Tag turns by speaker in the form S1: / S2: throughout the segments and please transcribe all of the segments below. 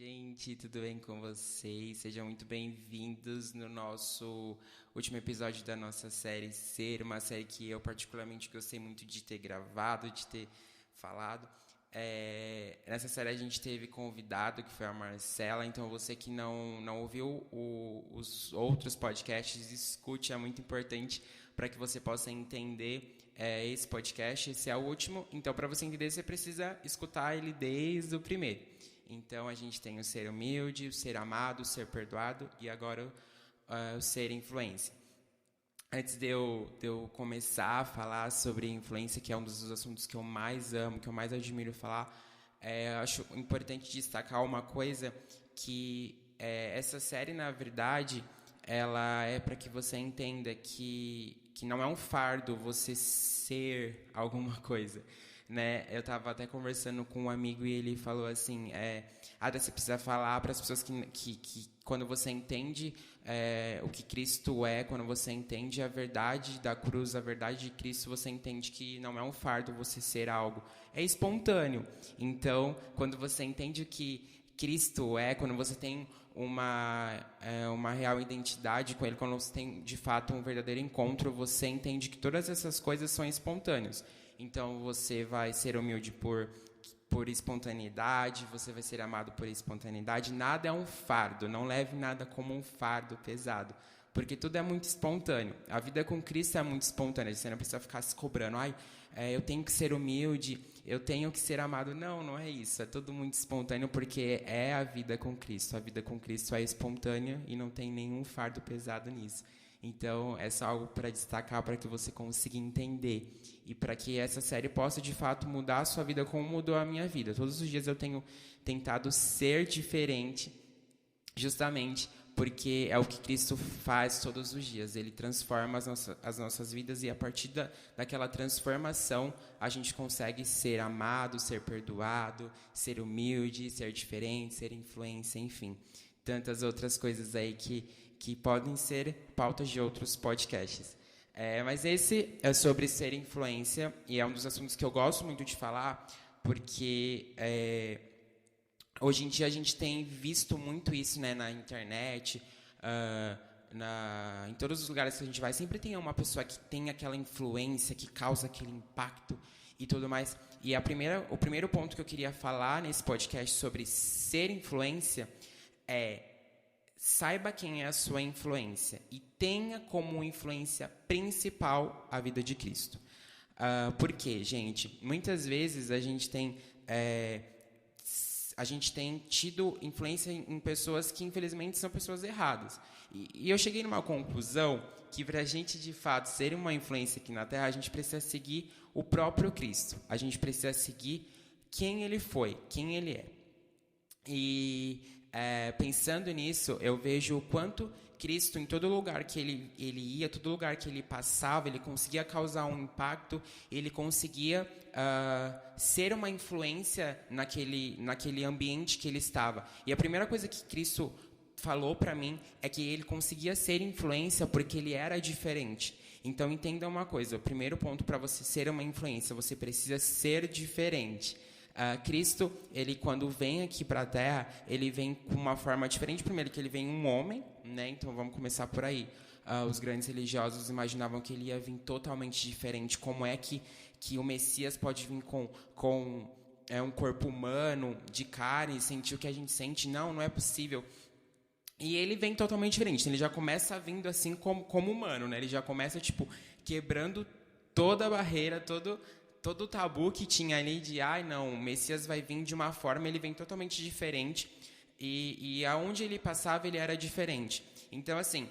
S1: gente, tudo bem com vocês? Sejam muito bem-vindos no nosso último episódio da nossa série Ser, uma série que eu particularmente gostei muito de ter gravado, de ter falado. Nessa série a gente teve convidado, que foi a Marcela, então você que não ouviu os outros podcasts, escute, é muito importante para que você possa entender esse podcast. Esse é o último, então para você entender você precisa escutar ele desde o primeiro. Então a gente tem o ser humilde, o ser amado, o ser perdoado e agora o ser influência. Antes de eu começar a falar sobre influência, que é um dos assuntos que eu mais amo, que eu mais admiro falar, acho importante destacar uma coisa, que essa série, na verdade, ela é para que você entenda que não é um fardo você ser alguma coisa, né? Eu estava até conversando com um amigo e ele falou assim, você precisa falar para as pessoas que quando você entende o que Cristo é, quando você entende a verdade da cruz, a verdade de Cristo, você entende que não é um fardo você ser algo, é espontâneo. Então, quando você entende o que Cristo quando você tem uma real identidade com Ele, quando você tem de fato um verdadeiro encontro, você entende que todas essas coisas são espontâneas. Então você vai ser humilde por espontaneidade, você vai ser amado por espontaneidade. Nada é um fardo, não leve nada como um fardo pesado, porque tudo é muito espontâneo. A vida com Cristo é muito espontânea, você não precisa ficar se cobrando, eu tenho que ser humilde, eu tenho que ser amado. Não é isso, é tudo muito espontâneo, porque é a vida com Cristo. A vida com Cristo é espontânea e não tem nenhum fardo pesado nisso. Então, é só algo para destacar, para que você consiga entender. E para que essa série possa, de fato, mudar a sua vida como mudou a minha vida. Todos os dias eu tenho tentado ser diferente, justamente porque é o que Cristo faz todos os dias. Ele transforma as nossas vidas e, a partir daquela transformação, a gente consegue ser amado, ser perdoado, ser humilde, ser diferente, ser influência, enfim. Tantas outras coisas aí que podem ser pautas de outros podcasts. Mas esse é sobre ser influência, e é um dos assuntos que eu gosto muito de falar, porque hoje em dia a gente tem visto muito isso, né, na internet, em todos os lugares que a gente vai, sempre tem uma pessoa que tem aquela influência, que causa aquele impacto e tudo mais. E o primeiro ponto que eu queria falar nesse podcast sobre ser influência saiba quem é a sua influência e tenha como influência principal a vida de Cristo. Por quê, gente? Muitas vezes a gente tem tido influência em pessoas que, infelizmente, são pessoas erradas. E eu cheguei numa conclusão que, para a gente, de fato, ser uma influência aqui na Terra, a gente precisa seguir o próprio Cristo. A gente precisa seguir quem Ele foi, quem Ele é. E pensando nisso, eu vejo o quanto Cristo, em todo lugar que ele ia, todo lugar que ele passava, ele conseguia causar um impacto, ele conseguia ser uma influência naquele ambiente que ele estava. E a primeira coisa que Cristo falou para mim é que ele conseguia ser influência porque ele era diferente. Então entenda uma coisa, o primeiro ponto para você ser uma influência, você precisa ser diferente. Cristo, ele quando vem aqui para a Terra, ele vem com uma forma diferente. Primeiro que ele vem um homem, né? Então vamos começar por aí. Os grandes religiosos imaginavam que ele ia vir totalmente diferente. Como é que o Messias pode vir com um corpo humano, de carne, sentir o que a gente sente? Não é possível. E ele vem totalmente diferente. Ele já começa vindo assim como humano, né? Ele já começa quebrando toda a barreira, todo o tabu que tinha ali de, o Messias vai vir de uma forma, ele vem totalmente diferente, e aonde ele passava, ele era diferente. Então, assim,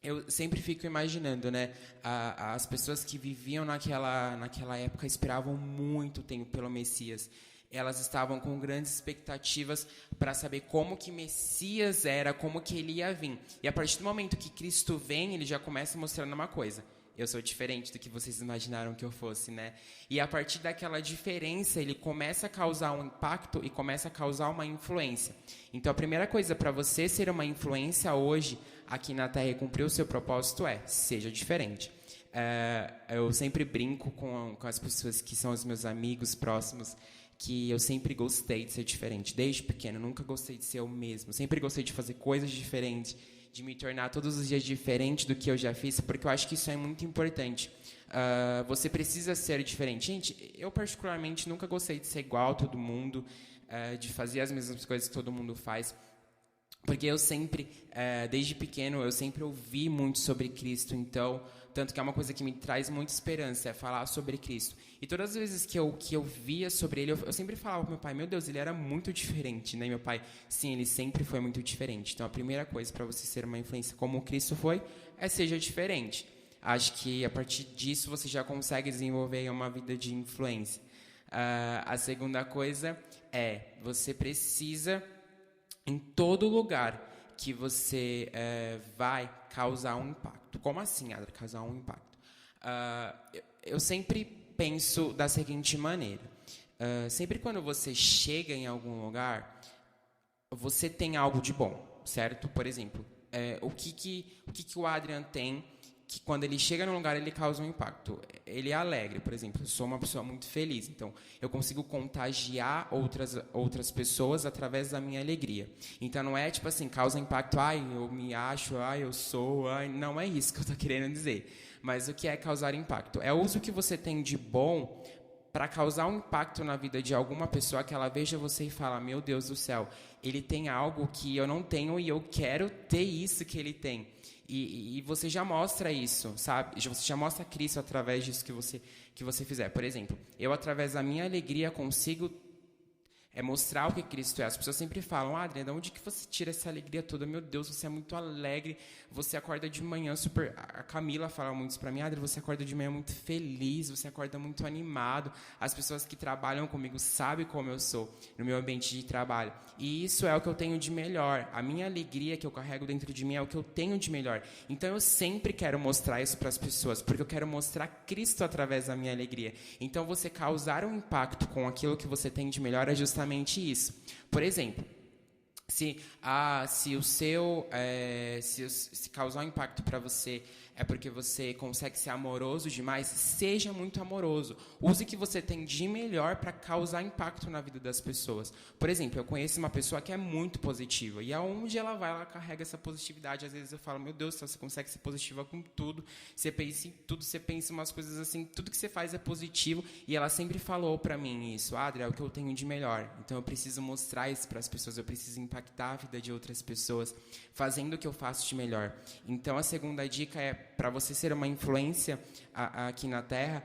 S1: eu sempre fico imaginando, né, as pessoas que viviam naquela época esperavam muito tempo pelo Messias. Elas estavam com grandes expectativas para saber como que Messias era, como que ele ia vir. E a partir do momento que Cristo vem, ele já começa mostrando uma coisa: eu sou diferente do que vocês imaginaram que eu fosse, né? E a partir daquela diferença, ele começa a causar um impacto e começa a causar uma influência. Então, a primeira coisa para você ser uma influência hoje, aqui na Terra, e cumprir o seu propósito seja diferente. Eu sempre brinco com as pessoas que são os meus amigos próximos, que eu sempre gostei de ser diferente. Desde pequeno, nunca gostei de ser eu mesmo. Sempre gostei de fazer coisas diferentes, de me tornar todos os dias diferente do que eu já fiz, porque eu acho que isso é muito importante. Você precisa ser diferente. Gente, eu particularmente nunca gostei de ser igual a todo mundo, de fazer as mesmas coisas que todo mundo faz. Porque eu sempre, desde pequeno, eu sempre ouvi muito sobre Cristo, então, tanto que é uma coisa que me traz muita esperança, é falar sobre Cristo. E todas as vezes que eu via sobre ele, eu sempre falava para meu pai, meu Deus, ele era muito diferente, né? E meu pai, sim, ele sempre foi muito diferente. Então, a primeira coisa para você ser uma influência como Cristo foi, é seja diferente. Acho que a partir disso você já consegue desenvolver uma vida de influência. A segunda coisa é, você precisa, em todo lugar que você vai, causar um impacto. Como assim, Adra, causar um impacto? Eu sempre penso da seguinte maneira. Sempre quando você chega em algum lugar, você tem algo de bom, certo? Por exemplo, o que o Adrian tem que quando ele chega num lugar ele causa um impacto? Ele é alegre, por exemplo. Eu sou uma pessoa muito feliz, então eu consigo contagiar outras pessoas através da minha alegria. Então não é tipo assim, causa impacto, eu me acho, eu sou, não é isso que eu estou querendo dizer. Mas o que é causar impacto? É o uso que você tem de bom para causar um impacto na vida de alguma pessoa, que ela veja você e fala, meu Deus do céu, ele tem algo que eu não tenho e eu quero ter isso que ele tem. E você já mostra isso, sabe? Você já mostra Cristo através disso que você fizer. Por exemplo, eu, através da minha alegria, consigo mostrar o que Cristo é. As pessoas sempre falam, Adriana, de onde que você tira essa alegria toda? Meu Deus, você é muito alegre, você acorda de manhã super... A Camila fala muito isso pra mim, Adriana, você acorda de manhã muito feliz, você acorda muito animado. As pessoas que trabalham comigo sabem como eu sou no meu ambiente de trabalho. E isso é o que eu tenho de melhor. A minha alegria que eu carrego dentro de mim é o que eu tenho de melhor. Então eu sempre quero mostrar isso para as pessoas, porque eu quero mostrar Cristo através da minha alegria. Então você causar um impacto com aquilo que você tem de melhor é justamente isso. Por exemplo, se causar um impacto para você é porque você consegue ser amoroso demais, seja muito amoroso. Use o que você tem de melhor para causar impacto na vida das pessoas. Por exemplo, eu conheço uma pessoa que é muito positiva, e aonde ela vai, ela carrega essa positividade. Às vezes eu falo, meu Deus, você consegue ser positiva com tudo, você pensa em tudo, você pensa em umas coisas assim, tudo que você faz é positivo, e ela sempre falou para mim isso, Adria, é o que eu tenho de melhor, então eu preciso mostrar isso para as pessoas, eu preciso impactar a vida de outras pessoas, fazendo o que eu faço de melhor. Então a segunda dica é, para você ser uma influência aqui na Terra,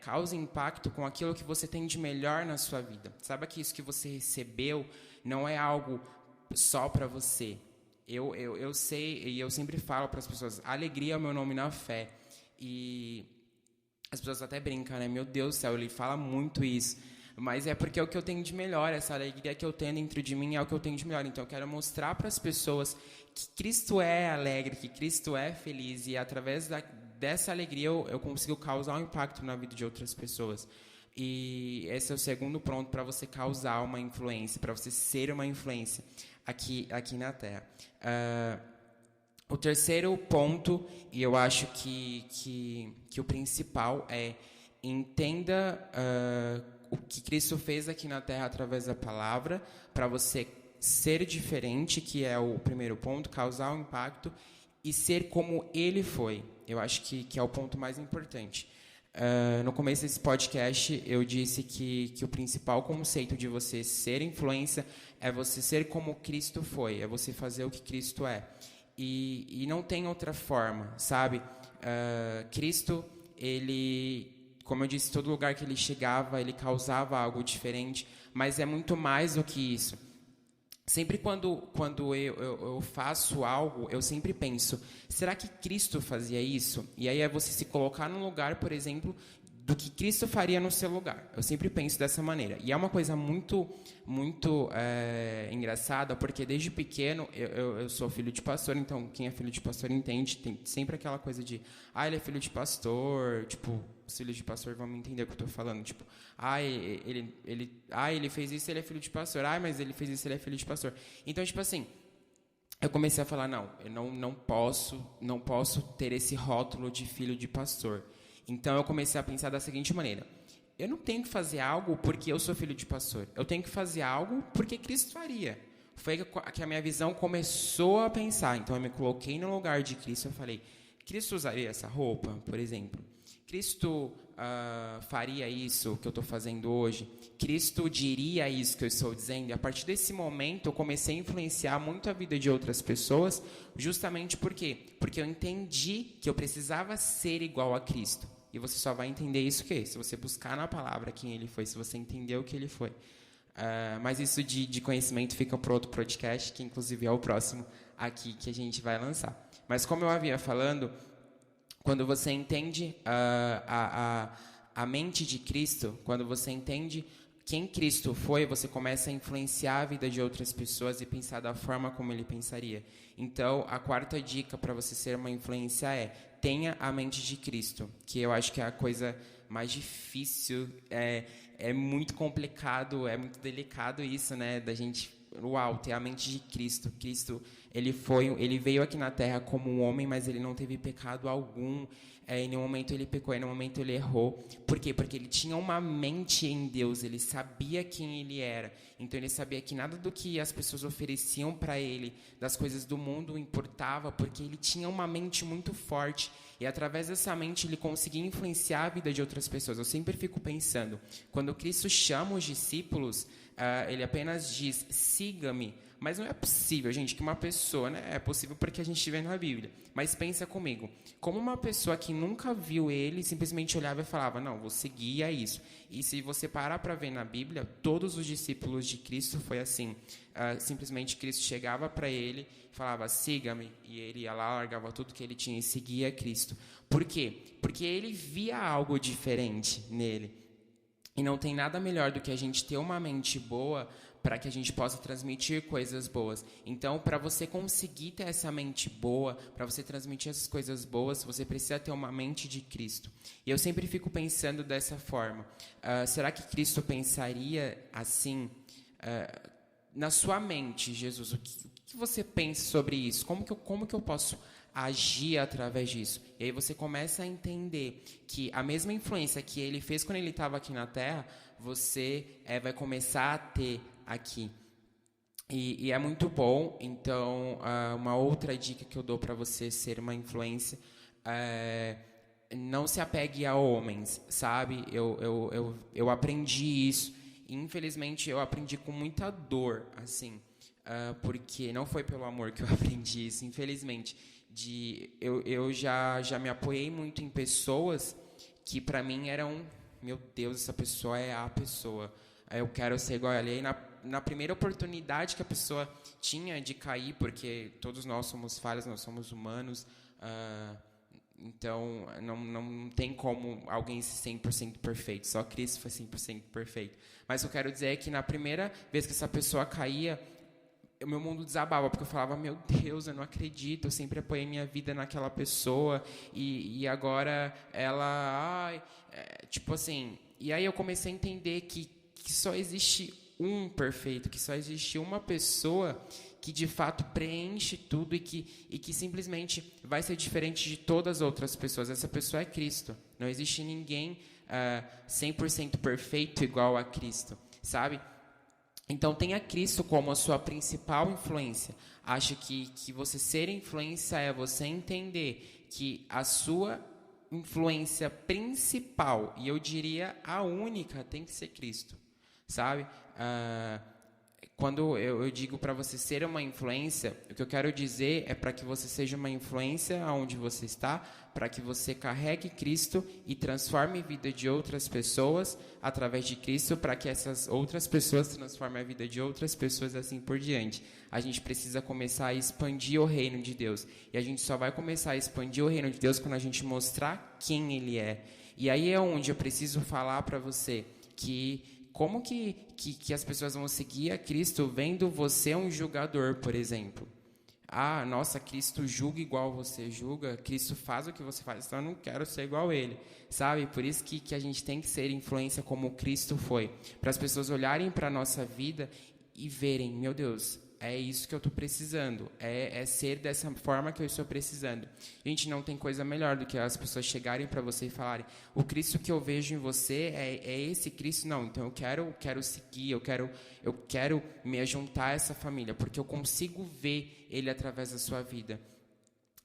S1: cause impacto com aquilo que você tem de melhor na sua vida. Saiba que isso que você recebeu não é algo só para você. Eu sei, e eu sempre falo para as pessoas, alegria é o meu nome na fé. E as pessoas até brincam, né? Meu Deus do céu, ele fala muito isso. Mas é porque é o que eu tenho de melhor, essa alegria que eu tenho dentro de mim é o que eu tenho de melhor. Então eu quero mostrar para as pessoas que Cristo é alegre, que Cristo é feliz, e através dessa alegria eu consigo causar um impacto na vida de outras pessoas. E esse é o segundo ponto para você causar uma influência, para você ser uma influência aqui na Terra. O terceiro ponto, e eu acho que o principal é entenda o que Cristo fez aqui na Terra através da palavra, para você ser diferente, que é o primeiro ponto, causar um impacto, e ser como Ele foi. Eu acho que é o ponto mais importante. No começo desse podcast, eu disse que o principal conceito de você ser influência é você ser como Cristo foi, é você fazer o que Cristo é. E não tem outra forma, sabe? Cristo, ele, como eu disse, todo lugar que ele chegava, ele causava algo diferente, mas é muito mais do que isso. Sempre quando eu faço algo, eu sempre penso, será que Cristo fazia isso? E aí é você se colocar num lugar, por exemplo, do que Cristo faria no seu lugar. Eu sempre penso dessa maneira. E é uma coisa muito engraçada, porque desde pequeno eu sou filho de pastor, então quem é filho de pastor entende, tem sempre aquela coisa de, ele é filho de pastor, tipo, os filhos de pastor vão me entender o que eu estou falando, tipo, ele fez isso, ele é filho de pastor, mas ele fez isso, ele é filho de pastor. Então, tipo assim, eu comecei a falar, eu não posso ter esse rótulo de filho de pastor. Então, eu comecei a pensar da seguinte maneira, eu não tenho que fazer algo porque eu sou filho de pastor. Eu tenho que fazer algo porque Cristo faria. Foi que a minha visão começou a pensar. Então, eu me coloquei no lugar de Cristo. Eu falei, Cristo usaria essa roupa, por exemplo? Cristo faria isso que eu estou fazendo hoje? Cristo diria isso que eu estou dizendo? E a partir desse momento, eu comecei a influenciar muito a vida de outras pessoas, justamente por quê? Porque eu entendi que eu precisava ser igual a Cristo. E você só vai entender isso se você buscar na palavra quem ele foi, se você entender o que ele foi. Mas isso de conhecimento fica para outro podcast, que inclusive é o próximo aqui que a gente vai lançar. Mas como eu havia falando, quando você entende a mente de Cristo, quando você entende quem Cristo foi, você começa a influenciar a vida de outras pessoas e pensar da forma como ele pensaria. Então, a quarta dica para você ser uma influência é: tenha a mente de Cristo, que eu acho que é a coisa mais difícil, é muito complicado, é muito delicado isso, né, da gente, ter a mente de Cristo. Cristo, ele veio aqui na Terra como um homem, mas ele não teve pecado algum. Em nenhum momento ele pecou, em nenhum momento ele errou. Por quê? Porque ele tinha uma mente em Deus, ele sabia quem ele era. Então ele sabia que nada do que as pessoas ofereciam para ele, das coisas do mundo, importava, porque ele tinha uma mente muito forte. E através dessa mente ele conseguia influenciar a vida de outras pessoas. Eu sempre fico pensando, quando Cristo chama os discípulos, ele apenas diz, siga-me. Mas não é possível, gente, que uma pessoa, né? É possível porque a gente vê na Bíblia. Mas pensa comigo, como uma pessoa que nunca viu ele, simplesmente olhava e falava, não, vou seguir, é isso. E se você parar para ver na Bíblia, todos os discípulos de Cristo foi assim. Simplesmente Cristo chegava para ele, falava, siga-me. E ele ia lá, largava tudo que ele tinha e seguia Cristo. Por quê? Porque ele via algo diferente nele. E não tem nada melhor do que a gente ter uma mente boa para que a gente possa transmitir coisas boas. Então, para você conseguir ter essa mente boa, para você transmitir essas coisas boas, você precisa ter uma mente de Cristo. E eu sempre fico pensando dessa forma. Será que Cristo pensaria assim? Na sua mente, Jesus, o que você pensa sobre isso? Como que eu posso agir através disso? E aí você começa a entender que a mesma influência que ele fez quando ele estava aqui na Terra, você vai começar a ter aqui. E é muito bom. Então, uma outra dica que eu dou para você ser uma influência não se apegue a homens, sabe? Eu aprendi isso. E, infelizmente, eu aprendi com muita dor, assim, porque não foi pelo amor que eu aprendi isso, infelizmente. Eu já me apoiei muito em pessoas que, para mim, eram... Meu Deus, essa pessoa é a pessoa. Eu quero ser igual a ela. E aí, na primeira oportunidade que a pessoa tinha de cair, porque todos nós somos falhos, nós somos humanos, então não tem como alguém ser 100% perfeito. Só Cristo foi 100% perfeito. Mas o que eu quero dizer é que na primeira vez que essa pessoa caía, o meu mundo desabava, porque eu falava, meu Deus, eu não acredito, eu sempre apoiei minha vida naquela pessoa, e agora ela... tipo assim... E aí eu comecei a entender que só existe um perfeito, que só existe uma pessoa que de fato preenche tudo e que simplesmente vai ser diferente de todas as outras pessoas. Essa pessoa é Cristo. Não existe ninguém 100% perfeito igual a Cristo, sabe? Então, tenha Cristo como a sua principal influência. Acho que você ser influência é você entender que a sua influência principal, e eu diria a única, tem que ser Cristo, sabe? Quando eu digo para você ser uma influência, o que eu quero dizer é para que você seja uma influência aonde você está, para que você carregue Cristo e transforme a vida de outras pessoas através de Cristo, para que essas outras pessoas transformem a vida de outras pessoas, assim por diante. A gente precisa começar a expandir o reino de Deus. E a gente só vai começar a expandir o reino de Deus quando a gente mostrar quem Ele é. E aí é onde eu preciso falar para você que... Como que as pessoas vão seguir a Cristo vendo você um julgador, por exemplo? Nossa, Cristo julga igual você julga, Cristo faz o que você faz, então eu não quero ser igual a Ele, sabe? Por isso que a gente tem que ser influência como Cristo foi, para as pessoas olharem para a nossa vida e verem, meu Deus, é isso que eu estou precisando, é ser dessa forma que eu estou precisando. Gente, não tem coisa melhor do que as pessoas chegarem para você e falarem, o Cristo que eu vejo em você é esse Cristo, não, então eu quero seguir, eu quero me juntar a essa família, porque eu consigo ver ele através da sua vida.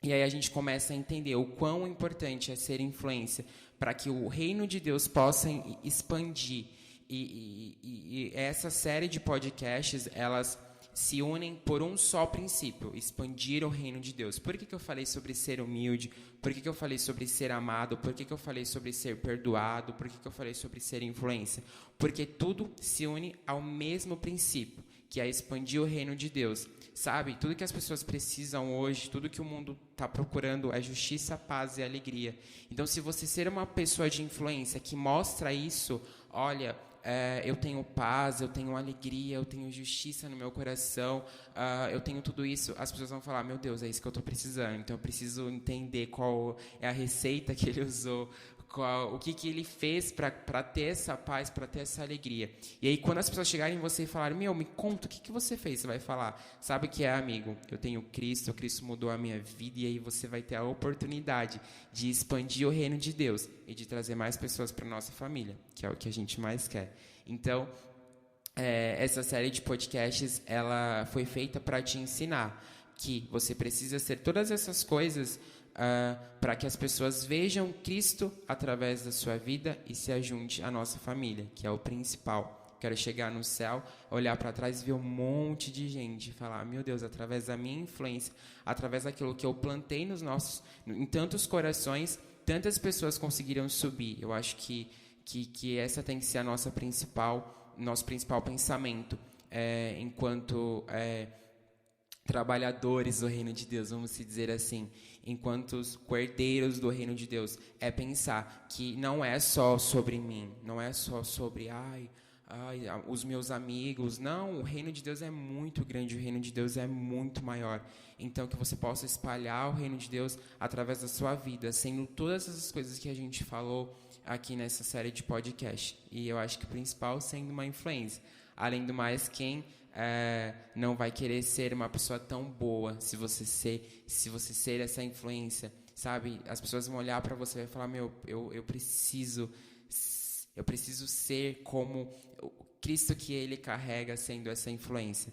S1: E aí a gente começa a entender o quão importante é ser influência para que o reino de Deus possa expandir. E essa série de podcasts, elas se unem por um só princípio, expandir o reino de Deus. Por que eu falei sobre ser humilde? Por que eu falei sobre ser amado? Por que eu falei sobre ser perdoado? Por que eu falei sobre ser influência? Porque tudo se une ao mesmo princípio, que é expandir o reino de Deus. Sabe, tudo que as pessoas precisam hoje, tudo que o mundo está procurando é justiça, paz e alegria. Então, se você ser uma pessoa de influência que mostra isso, olha, eu tenho paz, eu tenho alegria, eu tenho justiça no meu coração, eu tenho tudo isso, as pessoas vão falar, meu Deus, é isso que eu estou precisando. Então, eu preciso entender qual é a receita que ele usou, o que ele fez para ter essa paz, para ter essa alegria. E aí, quando as pessoas chegarem em você e falarem, me conta, o que você fez? Você vai falar, sabe o que é, amigo? Eu tenho Cristo, o Cristo mudou a minha vida, e aí você vai ter a oportunidade de expandir o reino de Deus e de trazer mais pessoas para a nossa família, que é o que a gente mais quer. Então, essa série de podcasts, ela foi feita para te ensinar que você precisa ser todas essas coisas para que as pessoas vejam Cristo através da sua vida e se ajunte à nossa família, que é o principal. Quero chegar no céu, olhar para trás e ver um monte de gente e falar, meu Deus, através da minha influência, através daquilo que eu plantei em tantos corações, tantas pessoas conseguiram subir. Eu acho que essa tem que ser nosso principal pensamento, enquanto trabalhadores do reino de Deus, vamos dizer assim, enquanto os cordeiros do reino de Deus, é pensar que não é só sobre mim, não é só sobre os meus amigos. Não, o reino de Deus é muito grande, o reino de Deus é muito maior. Então, que você possa espalhar o reino de Deus através da sua vida, sendo todas essas coisas que a gente falou aqui nessa série de podcast. E eu acho que o principal sendo uma influência. Além do mais, quem não vai querer ser uma pessoa tão boa se você ser essa influência, sabe? As pessoas vão olhar para você e falar, eu preciso ser como o Cristo que ele carrega, sendo essa influência.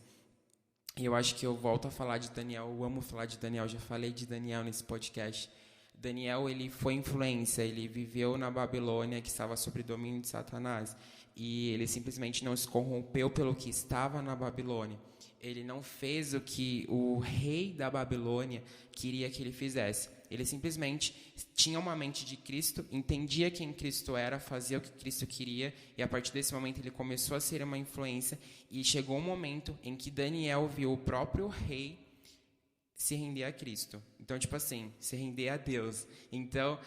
S1: E eu acho que eu volto a falar de Daniel, eu amo falar de Daniel, já falei de Daniel nesse podcast. Daniel, ele foi influência, ele viveu na Babilônia, que estava sob domínio de Satanás. E ele simplesmente não se corrompeu pelo que estava na Babilônia. Ele não fez o que o rei da Babilônia queria que ele fizesse. Ele simplesmente tinha uma mente de Cristo, entendia quem Cristo era, fazia o que Cristo queria, e a partir desse momento ele começou a ser uma influência, e chegou um momento em que Daniel viu o próprio rei se render a Cristo. Então, tipo assim, se render a Deus. Então,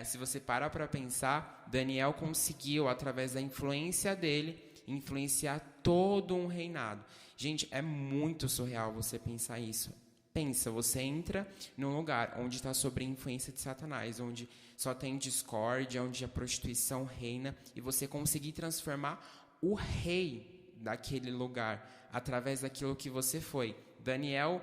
S1: se você para pensar, Daniel conseguiu, através da influência dele, influenciar todo um reinado. Gente, é muito surreal você pensar isso. Pensa, você entra num lugar onde está sob a influência de Satanás, onde só tem discórdia, onde a prostituição reina, e você conseguir transformar o rei daquele lugar através daquilo que você foi. Daniel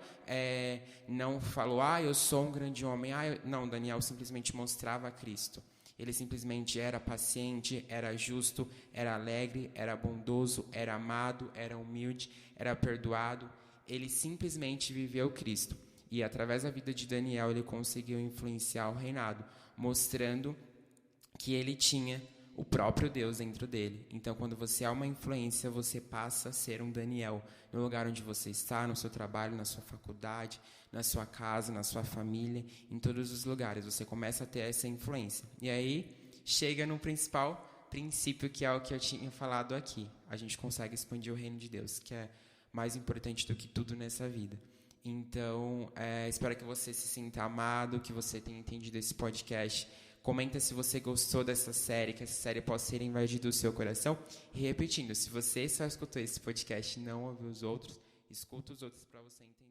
S1: não falou, eu sou um grande homem. Não, Daniel simplesmente mostrava Cristo. Ele simplesmente era paciente, era justo, era alegre, era bondoso, era amado, era humilde, era perdoado. Ele simplesmente viveu Cristo. E através da vida de Daniel, ele conseguiu influenciar o reinado, mostrando que ele tinha o próprio Deus dentro dele. Então, quando você é uma influência, você passa a ser um Daniel no lugar onde você está, no seu trabalho, na sua faculdade, na sua casa, na sua família, em todos os lugares. Você começa a ter essa influência. E aí, chega no principal princípio, que é o que eu tinha falado aqui. A gente consegue expandir o reino de Deus, que é mais importante do que tudo nessa vida. Então, espero que você se sinta amado, que você tenha entendido esse podcast. Comenta se você gostou dessa série, que essa série possa ser invadida do seu coração. E repetindo, se você só escutou esse podcast e não ouviu os outros, escuta os outros para você entender.